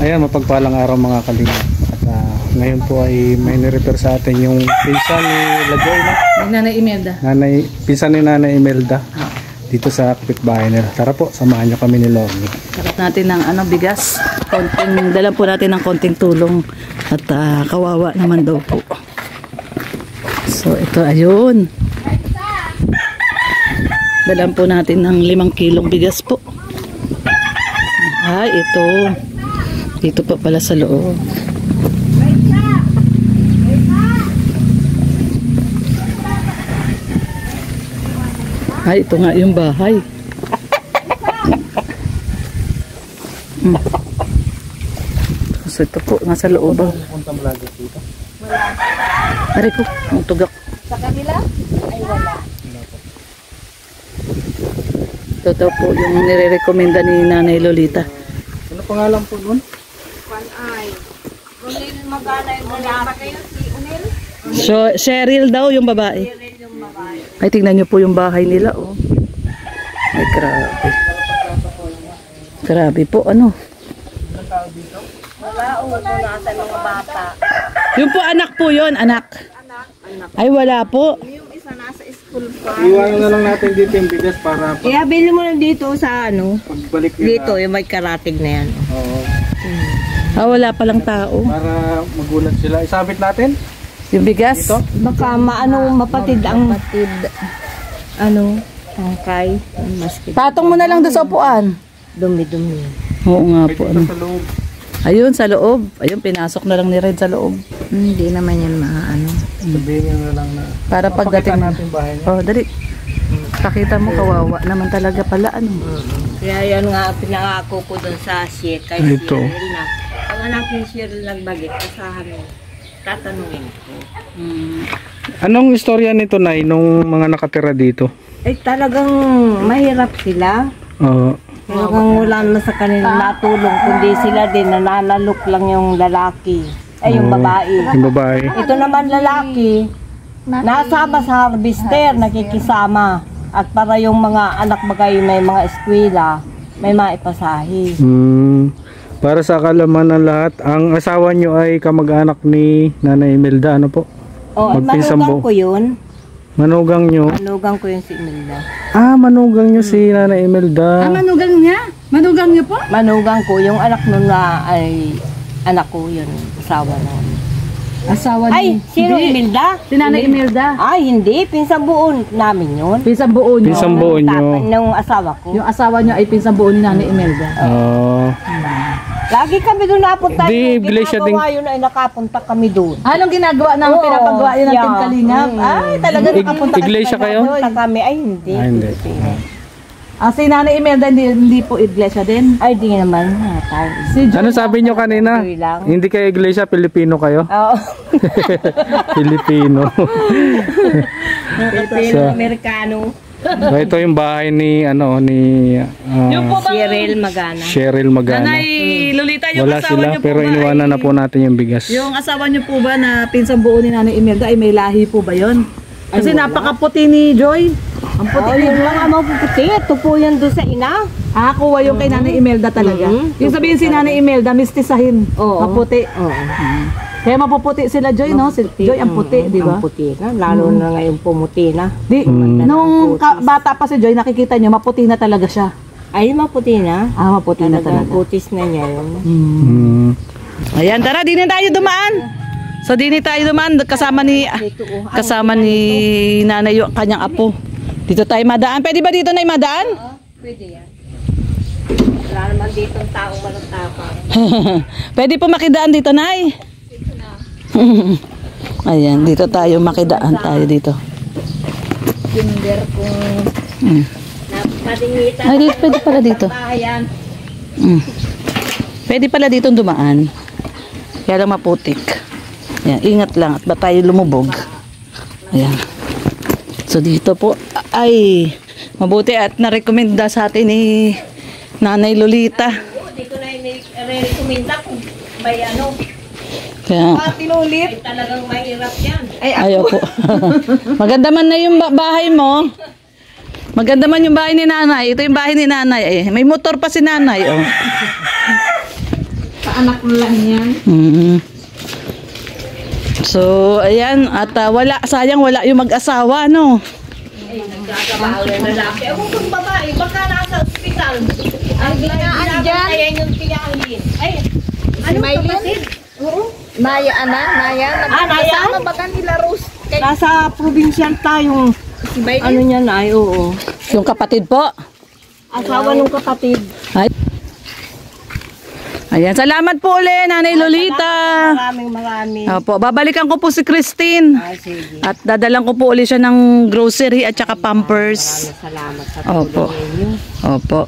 Ayan, mapagpalang araw mga kalinga. At ngayon po ay may nirepair sa atin yung pinsan ni Lagoy na? Nanay Imelda. Pinsan ni Nanay Imelda. Dito sa kapitbahay nila. Tara po, samahan nyo kami ni Lomi. Sarap natin ng bigas. Dalan po natin ng konting tulong. At kawawa naman daw po. So ito, ayun. Dalan po natin ng 5 kilong bigas po. Ay, ito. Dito pa pala sa loob. Ay, ito nga yung bahay. So ito po, nasa loob. Punta mo lagi dito? Ari ko, ang tugak. Sa kanila? Ay, wala. Ito po yung nire-recommenda ni Nanay Lolita. Ano pangalan po doon? Panay. Unil magana yung lalaki kayo, si Unil? So, Cheryl daw yung babae. Unil yung babae. Ay, tingnan nyo po yung bahay nila, oh. Ay, grabe. Grabe po, ano. Wala, nasa mga bata. Yung po, anak po yun, anak. Ay, wala po. Yung isa nasa school pa. Iwanan na lang natin dito yung bigas para Kaya bili mo lang dito sa pagbalik nila. dito, yung may karatig na yan. Oo. Ah, wala palang tao. Para magulat sila. Isabit natin? Yung bigas. Ito? Baka mapatid ang tangkay. Maski Patong mo na lang doon sa upuan. dumi-dumi. Oo nga po. Pwede pa sa loob. Ayun, sa loob. Ayun, pinasok na lang ni Red sa loob. Hindi naman yan maano. Sabihin nyo na lang na. Para pagdating Pakita natin bahay niya. Oh, dali. Pakita mo, kawawa naman talaga pala. Ano? Kaya yan nga pinangako ko doon sa kay Ito. Cheryl na. Ang anak ni Cheryl nagbagit, kasahan mo. Tatanungin ko. Anong istorya nito, Nay, nung mga nakatira dito? Eh talagang mahirap sila. Oo. Talagang wala na sa kanila natulong. Kundi sila din, nananalok lang yung lalaki. Ay, yung babae. Yung babae. Ito naman lalaki, nasama sa harvester, nakikisama. At para yung mga anak bagay may mga eskwela, may maipasahi. Para sa kalaman ng lahat, ang asawa nyo ay kamag-anak ni Nanay Imelda. Ano po? O, Magpinsang manugang ko yun. Manugang nyo? Manugang ko yun si Imelda. Ah, manugang nyo si Nanay Imelda. manugang niya? Manugang niya po? Manugang ko, yung anak nun na ay anak ko yun, asawa na. Asawa Ay, sino Imelda? Si Nanay Imelda. Ay, hindi. Pinsang buon namin yun. Pinsang buo niyo. Pinsang buo nyo. Nung asawa ko. Yung asawa niyo ay pinsang buo ni Nanay Imelda. Lagi kami doon napunta. Di, iglesia din. Ginagawa yun ay nakapunta kami doon. Anong ginagawa ng Oo, pinapagawa niyo ng yeah. Team Kalingap? Ay, talaga nakapunta Iglesia kayo? Napunta kami. Ay, hindi. Ah, hindi. Si Nanay Imelda hindi po iglesia din. Ay, di naman. Si Ano sabi nyo kanina? Tuloy lang. Hindi kayo iglesia, Pilipino kayo? Oo. Pilipino. Filipino-Amerikano. So, ito yung bahay ni Yung po ba Cheryl Magana. Cheryl Magana. Nanay Lolita, yung Wala asawa sila, niyo po pero ba iniwanan na po natin yung bigas. Yung asawa niyo po ba na pinsang buo ni Nanay Imelda ay may lahi po ba yun? Kasi napakaputi ni Joy. Ang puti ni Yun Joy. lang ang mapuputi. Ito po yan doon sa ina. Kuha yung kay Nanay Imelda talaga. Yung sabihin si Nanay Imelda, mistisahin. Oo. Maputi. Oo. Kaya mapuputi sila Joy, no? Si Joy ang puti, di ba? Ang puti na. Lalo na ngayon pumuti na. Di, nung bata pa si Joy, nakikita niyo, maputi na talaga siya. Ay, maputi na. Maputi na Talagang talaga. putis na niya yun. Ayan, tara, din tayo dumaan. So, din tayo dumaan kasama ni Nanay yung kanyang apo. Dito tayo madaan. Pwede ba dito na madaan? Oo, pwede yan. Wala naman dito ang taong walang tapang. Pwede po makidaan dito, Nay. Ayan, dito tayo makidaan tayo dito. Kinder kung napadingitan. Ay, dito, pwede pala dito. Bahayan. Pwede pala dito dumaan. Kaya lang maputik. Ayan, ingat lang at ba tayo lumubog. Ayan. So dito po ay mabuti at narekomenda sa atin ni Nanay Lolita. Hindi ko na i-recommenda kung may Kaya tinulit. Ay talagang mahirap yan. ayaw po. Maganda man na yung bahay mo. Maganda man yung bahay ni Nanay. Ito yung bahay ni Nanay eh. May motor pa si Nanay oh. anak mo lang yan. So, ayan. At sayang wala yung mag-asawa, no? Ay, nagkakabaho na lalaki. Ako kung babae, baka nasa ospital. Ang ginaan dyan. Ayan yung tiyahin. Ay, ano kapatid? Oo. Maya, Maya. Naya? Baga nila Rose. Nasa provincial tayong ano niya na, oo. Yung kapatid po. Asawa ng kapatid. Ay. Ayan, salamat po ulit, Nanay Lolita. Maraming. Opo, babalikan ko po si Christine. Ay, sige. At dadalang ko po ulit siya ng grocery at saka pampers. Salamat sa Opo. tulong ninyo. Opo.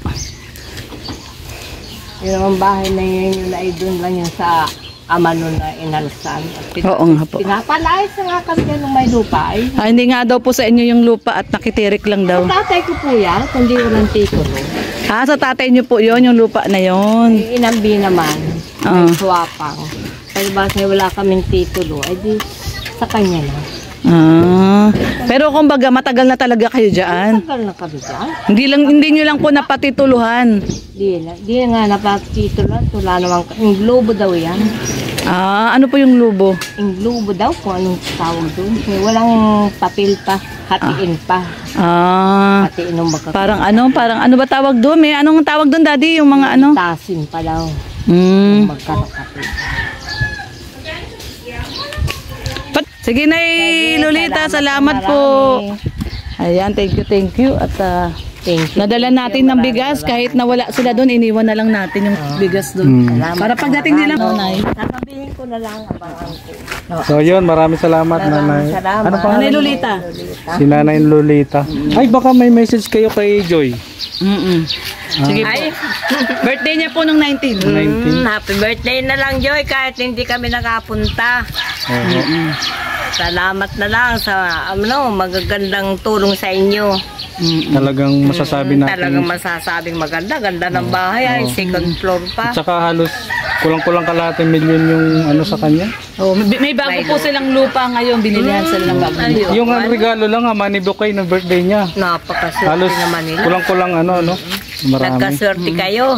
Yung ang bahay na yun, yung naidun lang yun sa ama nun na inalsan. Oo nga po. Pinapalayas na nga kami dyan ng may lupa. Ay, Hindi nga daw po sa inyo yung lupa at nakitirik lang daw. tatay ko po yan, kundi walang titulo. Sa tatay niyo po yon yung lupa na yon. Inambi naman, Ah. may swapang. Kasi ba wala kaming titulo, ay di sa kanya na. Pero kumbaga matagal na talaga kayo diyan. Tagal na kami dyan. Hindi niyo lang po napatituluhan. Di nga napatitulan. Wala naman. Yung globo daw yan. Ano po yung lubo? Yung globo daw kung anong tawag doon. Walang papel pa. Hatiin pa. Hatiin ng baka. Parang ano ba tawag doon? May anong tawag doon, Daddy? Yung mga ano? Tasin pa daw. Magkakapit. Sige na Lolita, salamat po. Ayan, thank you. At nadala natin ng bigas kahit nawala sila doon, iniwan na lang natin yung bigas doon. Para pagdating nila, Nanay. Sasabihin ko na lang abangan ko. So yun, maraming salamat, Nanay. Salamat. Ano pa? Nanay Lolita. Si Nanay Lolita. Ay, baka may message kayo kay Joy. Sige po. Birthday niya po nung 19. 19. Happy birthday na lang, Joy, kahit hindi kami nakapunta. Salamat na lang sa magagandang tulong sa inyo. Talagang masasabi natin. Talagang masasabing maganda. Ganda ng bahay. Ay, second floor pa. At saka halos kulang-kulang kalahating milyon yung ano sa kanya. May bago po silang lupa ngayon, binilihan sila ng bago. Yung regalo lang, money bouquet ng birthday niya. Napakaswerte Halos naman nila. kulang-kulang ano. Marami. Nagkaswerte kayo.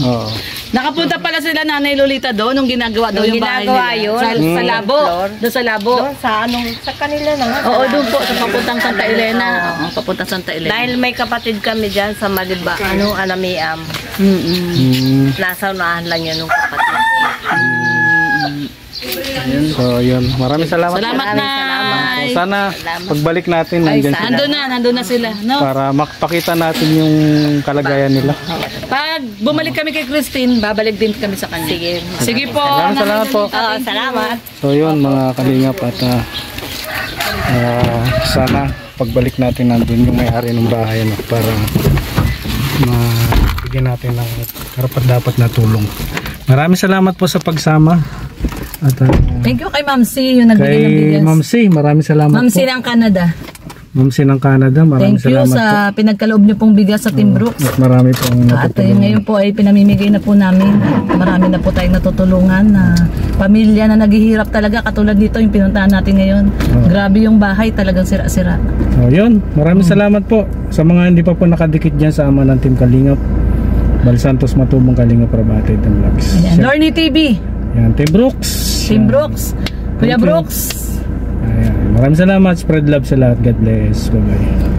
Oo. Nakapunta pala sila Nanay Lolita doon nung ginagawa daw yung bahay ginagawa nila. yun. Sa Labo. Doon sa Labo. Doon sa kanila na nga. Oo, doon po sa papuntang Santa Elena. Oo, papuntang Santa Elena. Dahil may kapatid kami dyan sa Maliba, Anamiam. Nasa unahan lang yun ng kapatid. So, yun. Maraming salamat. Salamat na. So, sana pagbalik natin nandyan sila Nandun na sila. No? para makapakita natin yung kalagayan nila. Pag bumalik kami kay Christine, babalik din kami sa kanya. Sige po. Maraming salamat po. Salamat. So, yun mga kalingap at sana pagbalik natin nandun yung may-ari ng bahay para mabigyan natin ng karapat-dapat na tulong. Maraming salamat po sa pagsama. At, Thank you kay Ma'am C yung nagbigay ng kay bigas. Ma'am C, maraming salamat Ma'am C po. ng Canada. Ma'am C ng Canada, maraming Thank you salamat sa pinagkaloob niyo pong bigas sa Team Brooks. At marami pong At natutulungan. ngayon po ay pinamimigay na po namin. Marami na po tayong natutulungan na pamilya na naghihirap talaga. Katulad dito yung pinuntahan natin ngayon. Grabe yung bahay, talagang sira-sira. So, yun, maraming salamat po sa mga hindi pa po nakadikit dyan sa ama ng Team Kalingap. Bal Santos Matubong Kalingap Rabate and Vlogs. Ayan, Lorny TV, Yan, Team Brooks. Team Brooks, Kuya Thank you. Brooks. Ayan, maraming salamat. Spread love sa lahat. God bless. Bye-bye.